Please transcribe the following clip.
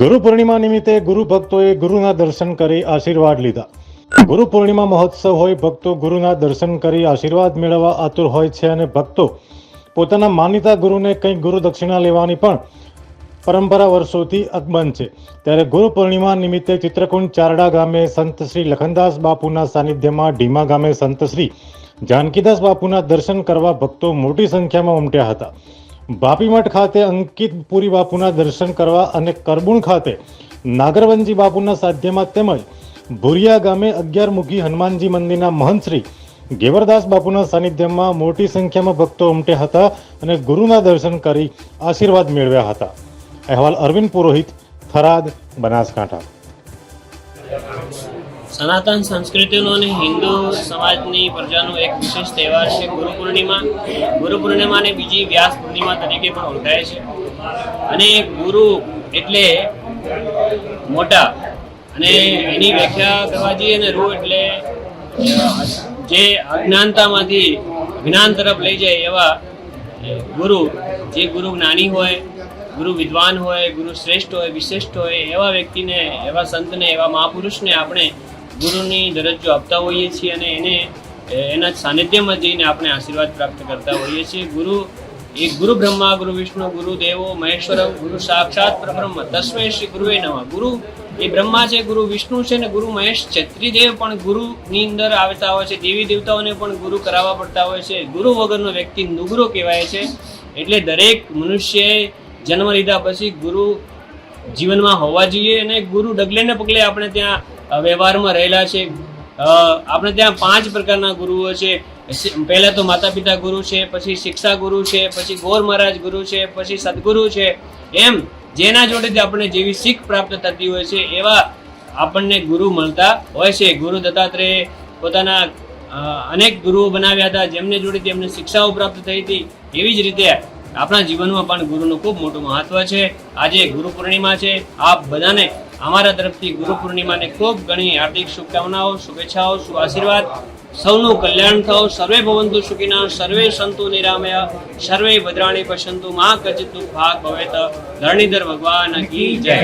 ગુરુ પૂર્ણિમા નિમિત્તે ગુરુ ભક્તોએ ગુરુના દર્શન કરી આશીર્વાદ લીધા. ગુરુ પૂર્ણિમા મહોત્સવ હોય, ભક્તો ગુરુના દર્શન કરી આશીર્વાદ મેળવવા આતુર હોય છે અને ભક્તો પોતાના માનીતા ગુરુને કંઈક ગુરુ દક્ષિણા લેવાની પણ પરંપરા વર્ષોથી અકબંધ છે. ત્યારે ગુરુ પૂર્ણિમા નિમિત્તે ચિત્રકુંડ ચારડા ગામે સંત શ્રી લખનદાસ બાપુના સાનિધ્યમાં ઢીમા ગામે સંત શ્રી જાનકીદાસ બાપુના દર્શન કરવા ભક્તો મોટી સંખ્યામાં ઉમટ્યા હતા. ભાપીમઠ ખાતે અંકિતપુરી બાપુના દર્શન કરવા અને કરબુણ ખાતે નાગરવંજી બાપુના સાધ્યમાં તેમજ ભુરિયા ગામે 11 મુખી હનુમાનજી મંદિરના મહંત શ્રી ગેવરદાસ બાપુના સાનિધ્યમાં મોટી સંખ્યામાં ભક્તો ઉમટ્યા હતા અને ગુરુના દર્શન કરી આશીર્વાદ મેળવ્યા હતા. અહેવાલ અરવિંદ પુરોહિત, થરાદ, બનાસકાંઠા. સનાતન સંસ્કૃતિનો અને હિન્દુ સમાજની પ્રજાનો એક વિશેષ તહેવાર છે ગુરુ પૂર્ણિમા. ગુરુ પૂર્ણિમાને બીજી વ્યાસ પૂર્ણિમા તરીકે પણ ઓળખાય છે. અને ગુરુ એટલે મોટા, અને એની વ્યાખ્યા કરવા જઈએ ને રૂ એટલે જે અજ્ઞાનતામાંથી જ્ઞાન તરફ લઈ જાય એવા ગુરુ. જે ગુરુ જ્ઞાની હોય, ગુરુ વિદ્વાન હોય, ગુરુ શ્રેષ્ઠ હોય, વિશિષ્ટ હોય, એવા વ્યક્તિને, એવા સંતને, એવા મહાપુરુષને આપણે ગુરુની દરજ્જો આપતા હોઈએ છીએ અને એને એના સાનિધ્યમાં જઈને આપણે આશીર્વાદ પ્રાપ્ત કરતા હોઈએ છીએ. ગુરુ એ ગુરુ બ્રહ્મા, ગુરુ વિષ્ણુ, ગુરુ દેવો મહેશ્વરમ, ગુરુ સાક્ષાત પરબ્રહ્મ તસ્મૈ શ્રી ગુરુવે નમઃ. ગુરુ એ બ્રહ્મા છે, ગુરુ વિષ્ણુ છે ને ગુરુ મહેશ છે. ત્રિદેવ પણ ગુરુની અંદર આવતા હોય છે. દેવી દેવતાઓને પણ ગુરુ કરાવવા પડતા હોય છે. ગુરુ વગરનો વ્યક્તિ નુગરો કહેવાય છે. એટલે દરેક મનુષ્યએ જન્મ લીધા પછી ગુરુ જીવનમાં હોવા જોઈએ. અને ગુરુ ડગલે ને પગલે આપણે ત્યાં વ્યવહારમાં રહેલા છે. આપણે ત્યાં 5 પ્રકારના ગુરુઓ છે. પહેલા તો માતા પિતા ગુરુ છે, પછી શિક્ષા ગુરુ છે, પછી ગોર મહારાજ ગુરુ છે, પછી સદગુરુ છે. એમ જેના જોડેથી આપણને જેવી શીખ પ્રાપ્ત થતી હોય છે એવા આપણને ગુરુ મળતા હોય છે. ગુરુ દત્તાત્રેય પોતાના અનેક ગુરુઓ બનાવ્યા હતા, જેમને જોડેથી એમને શિક્ષાઓ પ્રાપ્ત થઈ હતી. એવી જ રીતે આપણા જીવનમાં પણ ગુરુનું ખૂબ મોટું મહત્વ છે. આજે ગુરુ પૂર્ણિમા છે. આપ બધાને અમારા તરફથી ગુરુ પૂર્ણિમાને ખૂબ ઘણી હાર્દિક શુભકામનાઓ, શુભેચ્છાઓ, શુભ આશીર્વાદ. સૌનું કલ્યાણ થાઓ. સર્વે ભવંતુ સુખિનઃ, સર્વે સંતુ નિરામયા, સર્વે ભદ્રાણી પશ્યંતુ, મા કચિત દુઃખ ભાગ ભવેત. ધરણીધર ભગવાન કી જય.